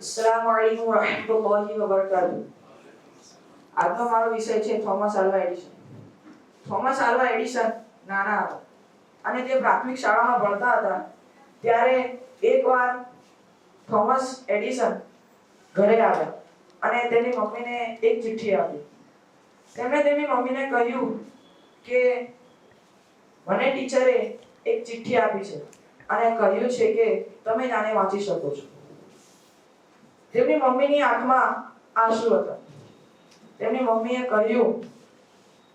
अस्सलामुअलैकुम वरहमतुल्लाहि वबरकातुहू। આજનો મારો વિષય છે Thomas Alva Edison. Thomas Alva Edison નાના હતા અને તે પ્રાથમિક શાળામાં ભણતા હતા ત્યારે એકવાર થોમસ એડિસન ઘરે આવ્યા અને તેની મમ્મીને એક ચિઠ્ઠી આપી। તેમણે તેની મમ્મીને કહ્યું કે મને ટીચરે એક ચિઠ્ઠી આપી છે અને કહ્યું છે કે તમે આને વાંચી શકો છો। તેમની મમ્મીની આંખમાં આંસુ હતા। તેમની મમ્મીએ કહ્યું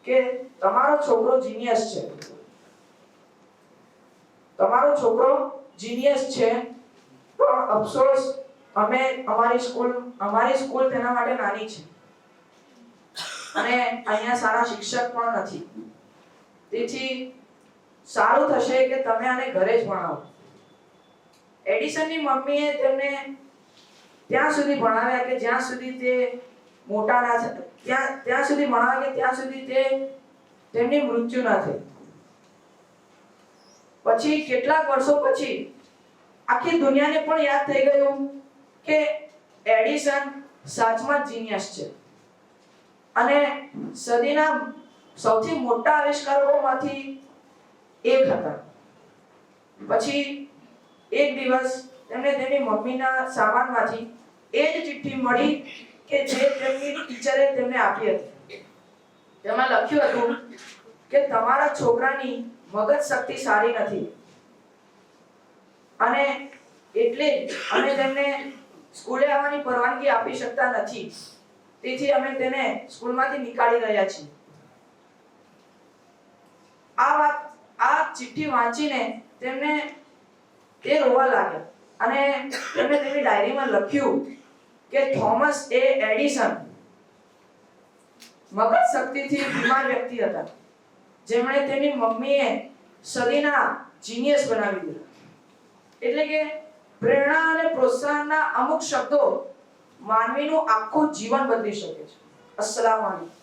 કે તમારો છોકરો જીનિયસ છે, તમારો છોકરો જીનિયસ છે, પણ અફસોસ અમારી સ્કૂલ તેના માટે નાની છે અને અહીંયા સારા શિક્ષક પણ નથી, તેથી સારું થશે કે તમે આને ઘરે જ ભણાવો। એડિસનની મમ્મીએ તેમને ત્યાં સુધી ભણાવ્યા કે જ્યાં સુધી તે મોટા ના થાય, ત્યાં સુધી ભણાવ્યા કે ત્યાં સુધી તેમની મૃત્યુ ના થઈ। પછી કેટલાક વર્ષો પછી આખી દુનિયાને પણ યાદ થઈ ગયું કે એડિસન સાચમાં જીનિયસ છે અને સદીના સૌથી મોટા આવિષ્કારોમાંથી એક હતા। પછી એક દિવસ તેમને તેની મમ્મીના સામાનમાંથી એ જ ચિઠ્ઠી મળી કે જે તેમની ટીચરે તેમને આપી હતી। તેમાં લખ્યું હતું કે તમારા છોકરાની મગજ શક્તિ સારી નથી અને એટલે અમે તેમને સ્કૂલે આવવાની પરવાનગી આપી શકતા નથી, તેથી અમે તેને સ્કૂલમાંથી નીકાળી રહ્યા છીએ। આ ચિઠ્ઠી વાંચીને તે રોવા લાગ્યા અને તેમણે તેની ડાયરીમાં લખ્યું કે થોમસ એ એડિસન મગજ શક્તિથી બીમાર વ્યક્તિ હતા, જેમણે તેની મમ્મીએ સદીના જીનિયસ બનાવી દીધા। એટલે કે પ્રેરણા અને પ્રોત્સાહનના અમુક શબ્દો માનવીનું આખું જીવન બદલી શકે છે। અસ્સલામુ અલૈકુમ।